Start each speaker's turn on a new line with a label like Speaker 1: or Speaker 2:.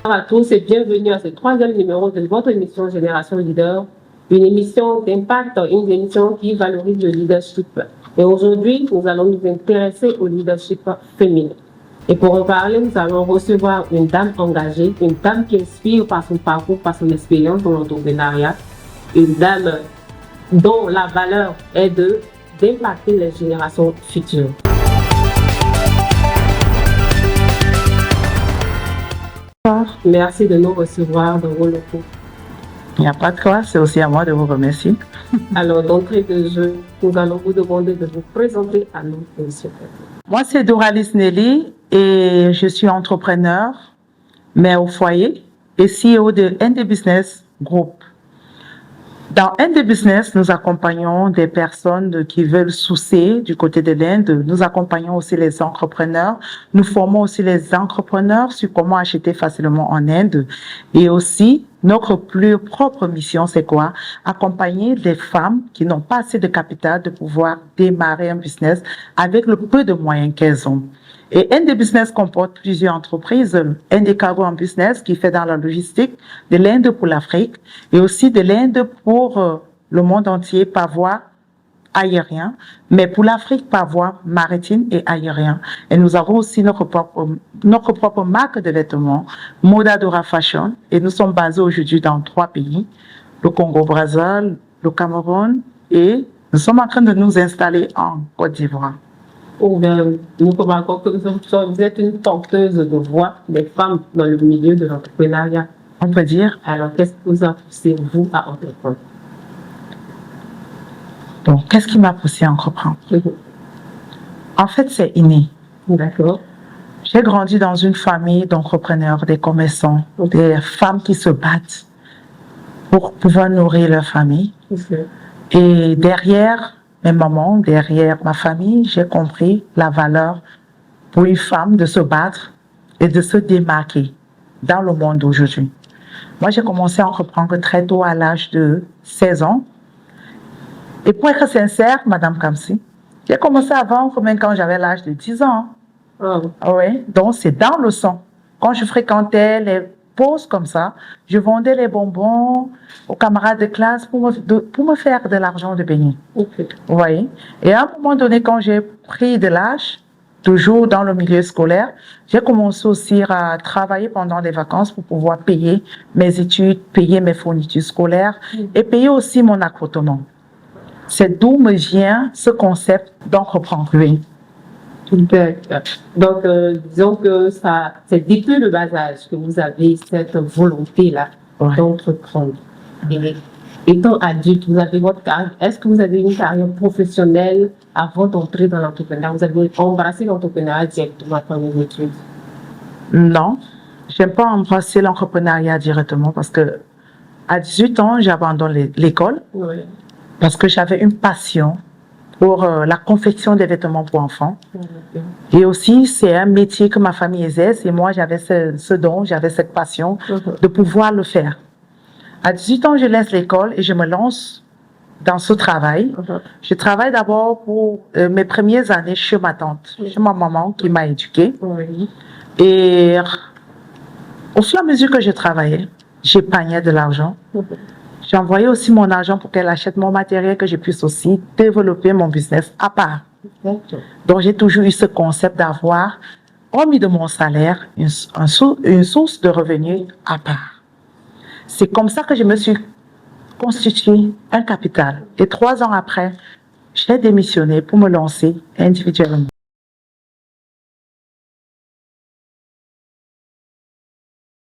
Speaker 1: Bonjour à tous et bienvenue à ce troisième numéro de votre émission Génération Leader, une émission d'impact, une émission qui valorise le leadership. Et aujourd'hui, nous allons nous intéresser au leadership féminin. Et pour en parler, nous allons recevoir une dame engagée, une dame qui inspire par son parcours, par son expérience dans l'entrepreneuriat, une dame dont la valeur est d'impacter les générations futures. Merci de nous recevoir dans vos locaux.
Speaker 2: Il n'y a pas de quoi, c'est aussi à moi de vous remercier.
Speaker 1: Alors, d'entrée de jeu, nous allons vous demander de vous présenter à nous, monsieur.
Speaker 2: Moi, c'est Doralis Nelly et je suis entrepreneur, mère au foyer et CEO de ND Business Group. Dans ND Business, nous accompagnons des personnes qui veulent sourcer du côté de l'Inde. Nous accompagnons aussi les entrepreneurs. Nous formons aussi les entrepreneurs sur comment acheter facilement en Inde. Et aussi, notre plus propre mission, c'est quoi? Accompagner des femmes qui n'ont pas assez de capital de pouvoir démarrer un business avec le peu de moyens qu'elles ont. Et ND Business comporte plusieurs entreprises. ND Cargo en Business qui fait dans la logistique, de l'Inde pour l'Afrique et aussi de l'Inde pour le monde entier par voie aérienne, mais pour l'Afrique par voie maritime et aérienne. Et nous avons aussi notre propre marque de vêtements, Modadora Fashion, et nous sommes basés aujourd'hui dans 3 pays, le Congo-Brazzaville, le Cameroun, et nous sommes en train de nous installer en Côte d'Ivoire.
Speaker 1: Ou bien, nous remarquons que vous êtes une porteuse de voix des femmes dans le milieu de l'entrepreneuriat.
Speaker 2: On peut dire.
Speaker 1: Alors, qu'est-ce que vous a poussé, vous, à entreprendre?
Speaker 2: Donc, qu'est-ce qui m'a poussé à entreprendre? En fait, c'est inné.
Speaker 1: D'accord.
Speaker 2: J'ai grandi dans une famille d'entrepreneurs, des commerçants, des femmes qui se battent pour pouvoir nourrir leur famille. Et derrière mes mamans, derrière ma famille, j'ai compris la valeur pour une femme de se battre et de se démarquer dans le monde d'aujourd'hui. Moi, j'ai commencé à entreprendre très tôt à l'âge de 16 ans. Et pour être sincère, Madame Kamsi, j'ai commencé à vendre même quand j'avais l'âge de 10 ans.
Speaker 1: Oh.
Speaker 2: Oui, donc c'est dans le sang. Quand je fréquentais les pauses comme ça, je vendais les bonbons aux camarades de classe pour me faire de l'argent de beignet.
Speaker 1: Okay.
Speaker 2: Vous voyez? Et à un moment donné, quand j'ai pris de l'âge, toujours dans le milieu scolaire, j'ai commencé aussi à travailler pendant les vacances pour pouvoir payer mes études, payer mes fournitures scolaires et payer aussi mon accoutrement. C'est d'où me vient ce concept d'entreprendre.
Speaker 1: Donc, disons que c'est depuis le bas âge que vous avez cette volonté-là d'entreprendre. Et étant adulte, vous avez votre carrière. Est-ce que vous avez une carrière professionnelle avant d'entrer dans l'entrepreneuriat? Vous avez embrassé l'entrepreneuriat directement après vos études?
Speaker 2: Non, je n'aime pas embrasser l'entrepreneuriat directement parce que à 18 ans, j'abandonne l'école parce que j'avais une passion pour la confection des vêtements pour enfants. Et aussi, c'est un métier que ma famille exerce et moi, j'avais ce don, j'avais cette passion de pouvoir le faire. À 18 ans, je laisse l'école et je me lance dans ce travail. Je travaille d'abord pour mes premières années chez ma tante, chez ma maman qui m'a éduquée. Et au fur et à mesure que je travaillais, j'épargnais de l'argent. J'envoyais aussi mon argent pour qu'elle achète mon matériel, que je puisse aussi développer mon business à part. Donc, j'ai toujours eu ce concept d'avoir, hormis de mon salaire, une source de revenus à part. C'est comme ça que je me suis constitué un capital. Et 3 ans après, j'ai démissionné pour me lancer individuellement.